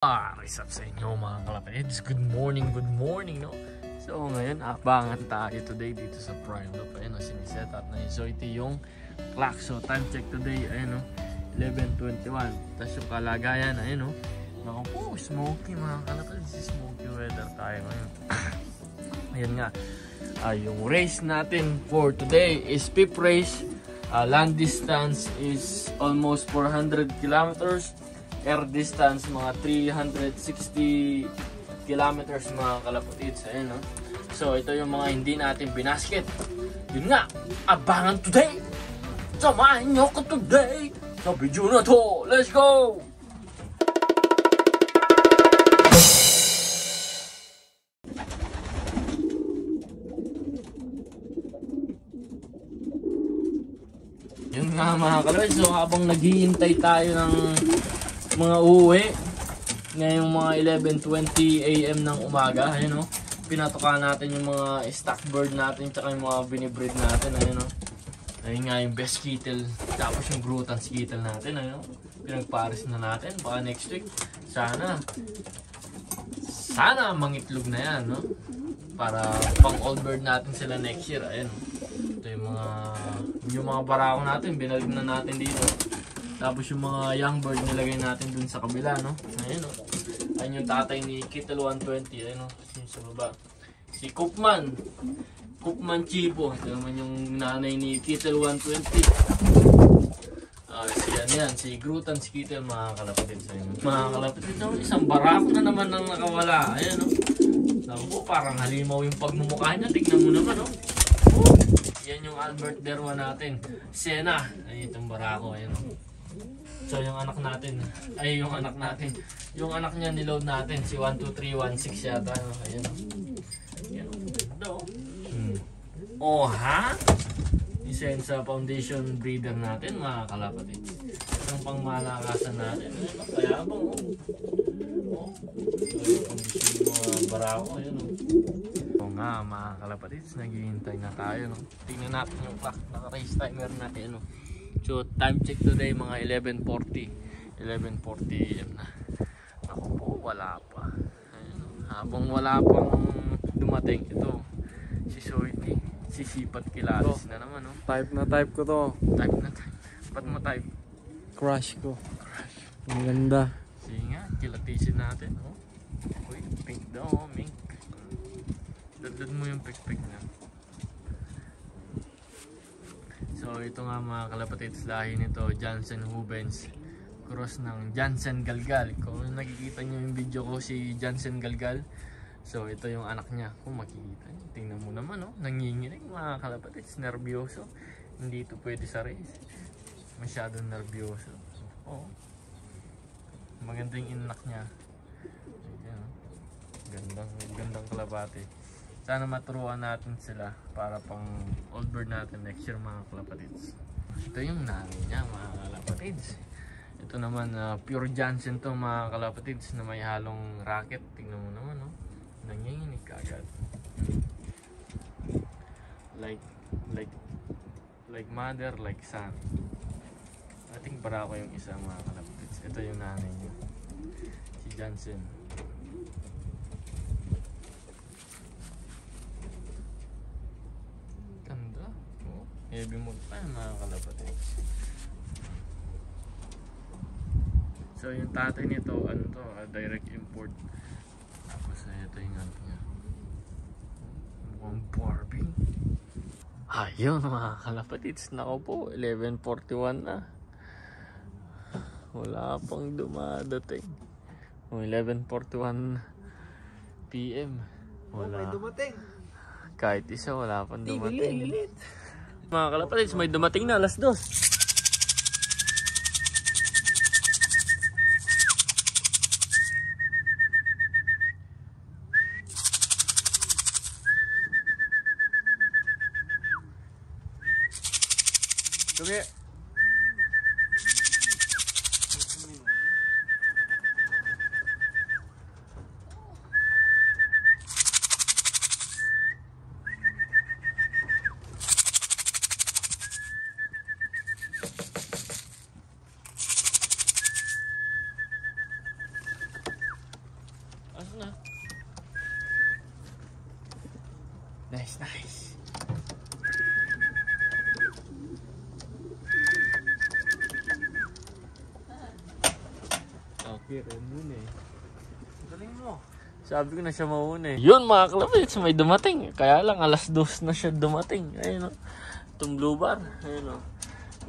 What's up sa inyo mga kalapatids? Good morning, no? So ngayon, abangan tayo today dito sa Prime Loop. Ayun, siniset up na yung Zoe yung clock. So time check today, ayun o, 11:21. Tapos yung kalagayan, ayun o. Naku po, smoky mga kalapatids. Smoky weather tayo ngayon. Ayun nga, yung race natin for today is fifth race. Land distance is almost 400 kilometers. Air distance mga 360 kilometers mga kalapatids. Ayan, no? So ito yung mga hindi natin binasket. Yun nga, abangan today. Samahan nyo ko today sa video na to. Let's go! Yun nga mga kalapatids. So habang naghihintay tayo ng mga uuwi ngayong mga 11:20 AM ng umaga, ayun o, pinatukan natin yung mga stock bird natin tsaka yung mga binibreed natin, ayun o. Ayun nga yung best kettle, tapos yung Grutans kettle natin, ayun o, pinagparis na natin, baka next week sana mangitlog na yan, no? Para pang old bird natin sila next year. Ayun, ito yung mga barako natin, binalik na natin dito. Tapos yung mga young bird nilagay natin dun sa kabila, no? Ayun, no? Ayun yung tatay ni Kittle 120, ayun, no? Yung sa baba. Si Cookman Chipo. Ito naman yung nanay ni Kittle 120. Si Grutans Kittle, mga kalapatids. Mga kalapatids, no? Isang barako na naman nang nakawala. Ayun, no? Sabi po, parang halimaw yung pagmumukha niya. Tignan mo naman, no? Oh, yan yung Albert Derwa natin. Sena. Ayun itong barako, ayun, no? So yung anak niya niload natin si 12316 yata, no? Ayun. Yan ganda, oh. Oh ha? Isend sa foundation breeder natin mga kalapatids. Isang pangmalakasan natin. Ayun, kaya bang oh. So yung mga barako, ayun, oh. So nga mga kalapatids, naghihintay na tayo, no? Tingnan natin yung clock, naka-race timer natin, no? So time check today mga 11:40 AM na. Ako po, wala pa. Ayun, habang wala pang dumating ito si Soity, si Sipat Kilalis na naman, no? Type ko to. Type. Ba't mo type? Crush ko. Ang ganda. Sige nga, kilatisin natin, oh. Uy, pink daw, oh, mink. Dadad mo yung pik-pik na. So ito nga mga kalapatids, lahi nito Jansen Hubens, cross ng Jansen Galgal. Kung nakikita nyo yung video ko si Jansen Galgal, so ito yung anak niya. Kung makikita nyo, tingnan mo naman, oh, nanginginig mga kalapatids, nervyoso. Hindi ito pwede sa race, masyadong nervyoso. Oh, maganda yung inak niya. Ayan, gandang kalapati. Sana maturuan natin sila para pang old bird natin next year mga kalapatids. Ito yung nanay niya mga kalapatids. Ito naman pure Jansen to mga kalapatids na may halong racket. Tingnan mo naman, no? Nanginginig agad. Like mother, like son. I think barako yung isa mga kalapatids. Ito yung nanay niya, si Jansen. Heavy mood pa yung mga kalapatids. So yung tatay nito, ano to, direct import. Tapos ito yung ano niya, mukhang Barbie. Ayun mga kalapatids, nako po, 11:41 na. Wala pang dumadating. 11:41 PM. Wala. May dumating. Kahit isa, wala pang dumating. Mga kalapatids, may dumating na, alas 2. Sige. na. Nice, nice. Okay, rin muna eh. Galing mo. Sabi ko na siya mauna eh. Yun mga kalapits, may dumating. Kaya lang, alas 2 na siya dumating. Ayun o. Itong blue bar. Ayun o.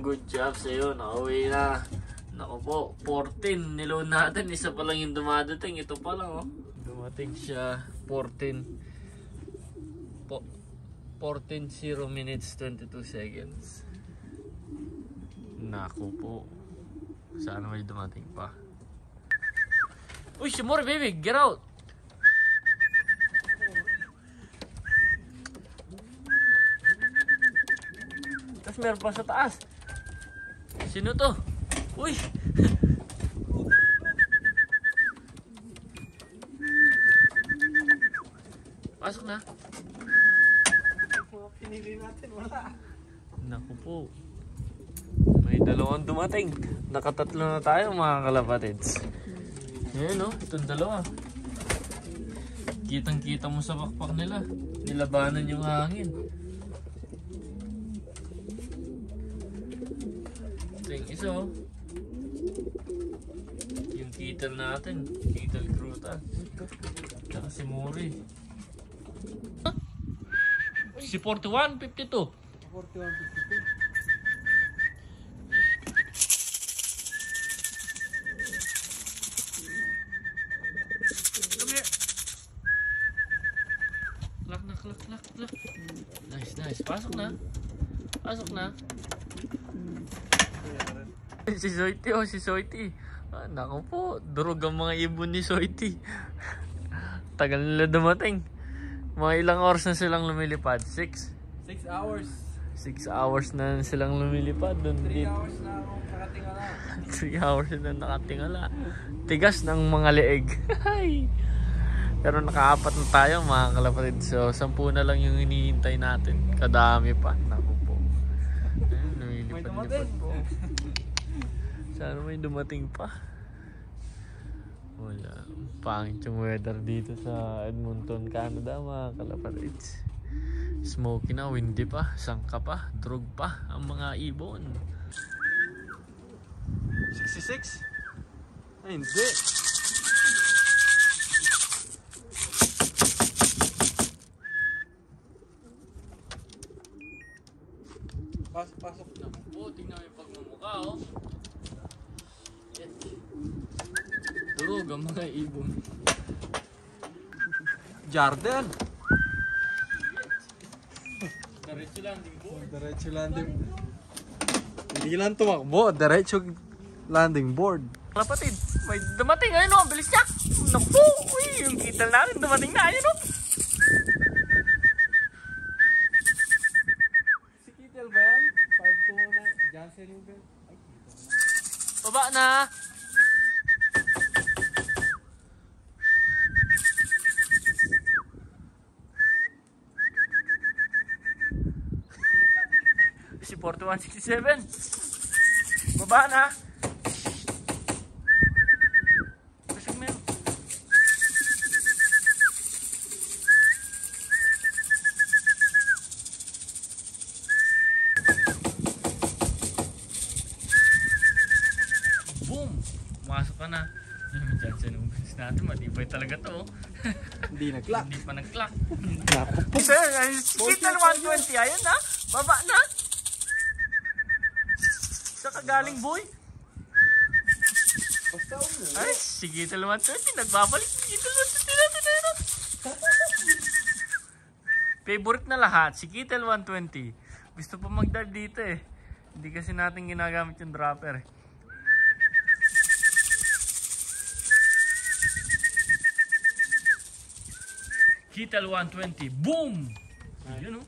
Good job sa'yo. Nakauwi na. Naku po, 14. Niload natin. Isa pa lang yung dumadating. Ito pa lang o. Dumating siya. 14. 0 minutes 22 seconds. Naku po. Sana may dumating pa. Uy, Shimori baby, get out! Tapos meron pa sa taas. Sino to? Uy! Pasok na. Pinili natin, wala. Naku po. May dalawang dumating. Nakatatlo na tayo mga kalapatids. Ayan o, itong dalawa. Kitang kita mo sa pakpak nila. Nilabanan yung hangin. Ito yung isa o. Yung kital natin. Kital Gruta. Tsaka si Mori. Si 41, 52. 41, 52. Klak. Nice, nice. Pasok na. Pasok na. Si Soiti, oh, si Soiti. Ah, naku po, durog ang mga ibon ni Soiti. Tagal nila dumating. Mga ilang oras na silang lumilipad? 6? 6 hours. 6 hours na silang lumilipad. 3 hours na akong nakatingala. 3 hours na nakatingala. Tigas ng mga leeg. Pero nakaapat na tayo mga kalapatid. So 10 na lang yung hinihintay natin. Kadami pa. Naku po. Ayun, lumilipad-lipad po. Sana may dumating pa. Wala. Pangit yung weather dito sa Edmonton, Canada mga kalapatids. Smoky na, windy pa, sangka pa, drug pa ang mga ibon. 66? Ay, hindi. Pasok na. Oo, tingnan mo yung pagmumukha, oh. Yes. Durog ang mga ibon. Jordan. Diretso landing board. Diretso landing. Hindi lang tumakbo, diretso landing board. Kapatid, may dumating, ayun o, ang bilis niya. Naku, uy, yung kital natin dumating na, ayun o. Si Kitel ba yan? 5-2 na. Jansen yung bell. Ay, Baba na. Si 4167. Baba na. Basag na yun. Boom! Pumasok ka na. Diyan sa numbers natin, matibay talaga to. hindi nag-clock. Hindi pa nag-clock. Naku. Sir, kita na 120. Ayun na. Baba na. Sa kagaling boy. Basta ulo. Ay, sige tal 120. Nagbabalik. Sige tal 120 natin. Ayun. Favorite na lahat. Si Kitel 120. Gusto pa mag-dive dito eh. Hindi kasi natin ginagamit yung dropper. Kitel 120. Boom! Yun o.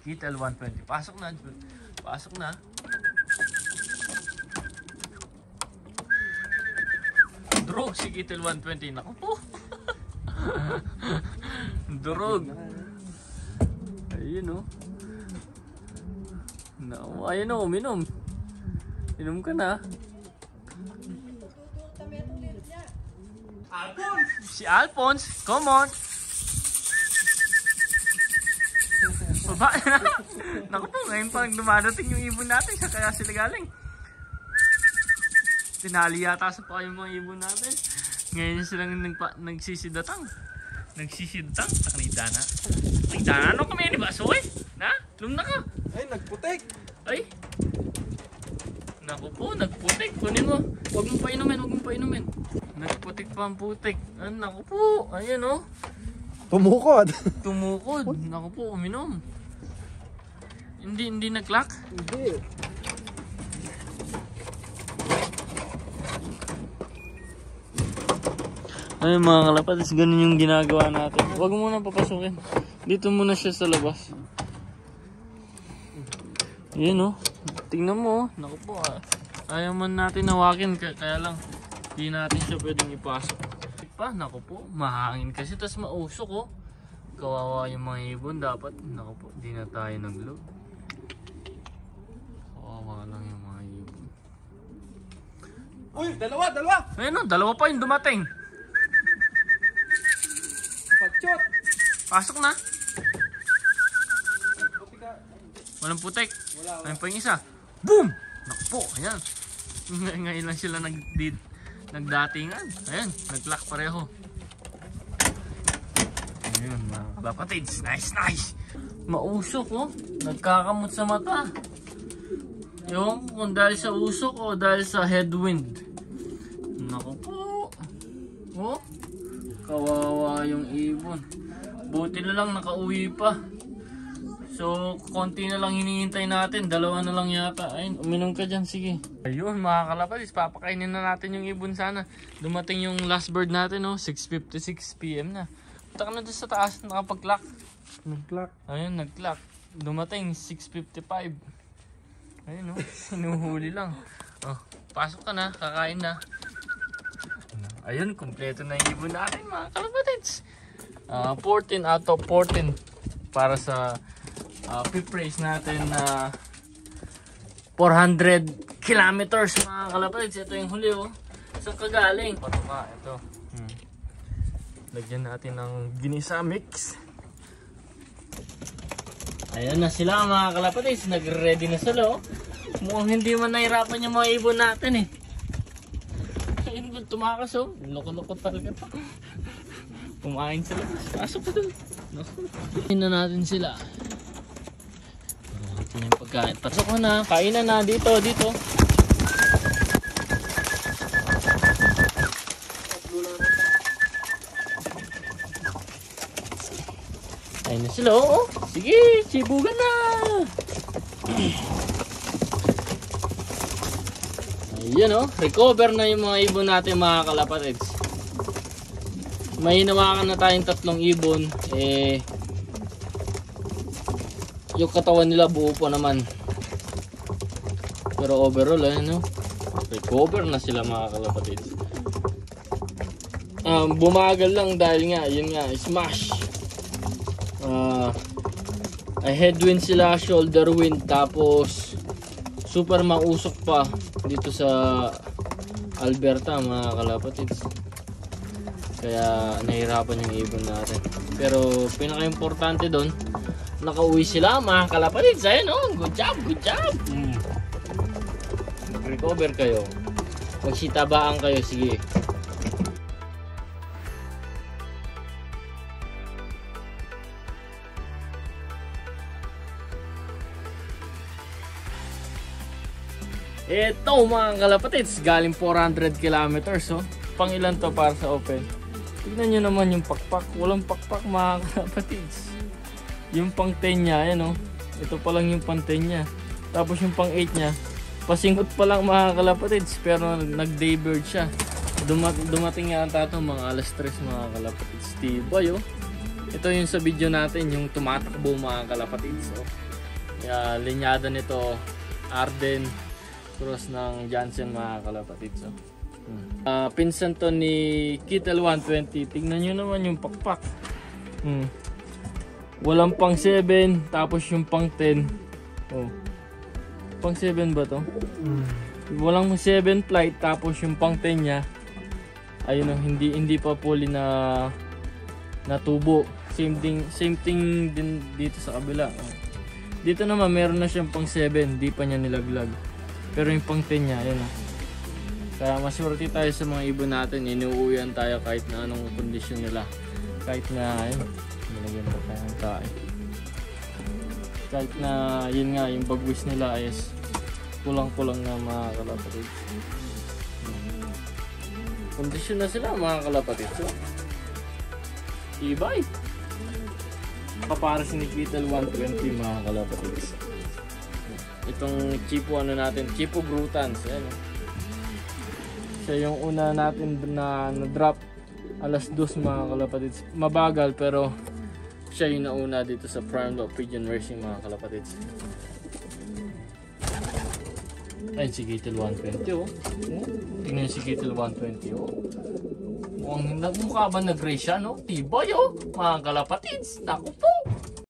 Kitel 120. Pasok na. Pasok na. Durog si Kitel 120. Naku po. Durog. Ayun o. Ayun o, uminom. Inom ka na. Alphonse! Si Alphonse, come on! Baba na! Naku po, ngayon pa dumadating yung ibon natin, sa kaya sila galing. Tinali yata sa pa yung mga ibon natin. Ngayon silang nagsisidatang. Nagsisidang? Nakita na. Nakita na? Ano kami ni Baso eh? Na? Lumna ka? Ay, nagputik! Ay! Naku po, nagputik. Kunin mo. Huwag mong painumin, huwag mong painumin. Nagputik pa ang putik. Ah, naku po. Ayan o. Tumukod! Tumukod. Naku po, uminom. Hindi nag-lock? Hindi. Ay mga kalapatis, ganun yung ginagawa natin. Huwag mo muna papasukin. Dito muna siya sa labas. Yan o. Tingnan mo. Naku po ah. Ayaw man natin hawakin. Kaya lang, hindi natin siya pwedeng ipasok. Pa, naku po. Mahangin kasi. Tas mausok o. Kawawa yung mga ibon. Dapat, naku po, hindi na tayo nag-load. Kawawa lang yung mga ibon. Uy, dalawa! Dalawa! Ayun o, dalawa pa yung dumating. Pachot! Pasok na. Putik ka. Walang putik. Wala. Ayun pa yung isa. Boom! Naku po, ayan. Ngayon lang sila nagdatingan. Ayan, nag-lock pareho. Ayun, mga kalapatids. Nice! Mausok oh. Nagkakamot sa mata. Yung kung dahil sa usok o dahil sa headwind. Naku po. Oh. Kawawa yung ibon. Buti na lang nakauwi pa. So, konti na lang hinihintay natin. Dalawa na lang yata. Ayun, uminom ka dyan. Sige. Ayun, mga kalapatis. Papakainin na natin yung ibon sana. Dumating yung last bird natin, no? 6:56 PM na. Punta ka na doon sa taas. Nakapag-clock. Nag-clock. Ayun, nag-clock. Dumating 6:55. Ayun, no? Sinuhuli lang. Oh, pasok ka na. Kakain na. Ayun, kumpleto na yung ibon natin, mga kalapatids. 14 out of 14 para sa fifth race natin na 400 kilometers, mga kalapatids. Ito yung huli oh. Saan ka galing? Patuka, ito. Lagyan natin ng ginisa mix. Ayan na sila, mga kalapatids. Nag-ready na sila oh. Mukhang hindi man nahirapan yung mga ibon natin eh. Ayun, tumakas oh. Loko-loko talaga pa. Kumain sila. Pasok pa doon. Kain na natin sila. Ito yung pagkain. Pasok ko na. Kain na dito. Kain na sila oh. Sige, sibugan na. Ayan oh. Recover na yung mga ibon natin, mga kalapatids. May hinawakan na tayong 3 ibon, yung katawan nila buo pa naman. Pero overall, no? Recover na sila, mga kalapatids. Bumagal lang dahil nga, yun nga, smash. Headwind sila, shoulder wind, tapos super mausok pa dito sa Alberta, mga kalapatids. Kaya nahirapan yung ibon natin. Pero pinaka-importante doon, nakauwi sila, mga kalapatids. Ayun oh, good job. Mag-recover kayo. Magsitabaan kayo, sige. Ito, mga kalapatids, galing 400 kilometers oh. Pang ilan to para sa open? Tignan nyo naman yung pakpak. Walang pakpak, mga kalapatids. Yung pang 10 nya, ayan o. Ito pa lang yung pang 10 nya. Tapos yung pang 8 nya, pasingot pa lang, mga kalapatids. Pero nag-daybird siya. Dumating yata ito mga alas 3, mga kalapatids. Tibay o. Ito yung sa video natin, yung tumatakbo, mga kalapatids. So, kaya linyada nito, Arden, cross ng Jansen, mga kalapatids. So. Pinsan to ni Kittel 120. Tingnan nyo naman yung pakpak. Walang pang 7, tapos yung pang 10. Oh. Pang 7 ba to? Walang 7 flight, tapos yung pang 10 nya ayun oh, hindi pa fully na natubo. Same thing din dito sa kabila. Oh. Dito naman meron na siyang pang 7, hindi pa niya nilaglag. Pero yung pang 10 niya, ayun oh. Kaya maswerte tayo sa mga ibon natin, inuuwian tayo kahit na anong kondisyon nila. Kahit na, ayun, nilagyan pa tayo ng tayo. Kahit na, yun nga, yung bagwis nila is kulang-kulang na mga kalapatid. Kondisyon na sila mga kalapatid. So, ibay. Kapares ni Quitel 120 mga kalapatid. Itong Chipo ano natin, Chipo Grutans. Ayan. Siya yung una natin na drop alas 2 mga kalapatids. Mabagal pero siya yung nauna dito sa Prime Lock Pigeon Racing mga kalapatids. Ay, si Quitel 120 oh. Tingnan si Quitel 120 oh. Mukhang nagmukha ba nag-race siya no? Tibay oh mga kalapatids. Naku po.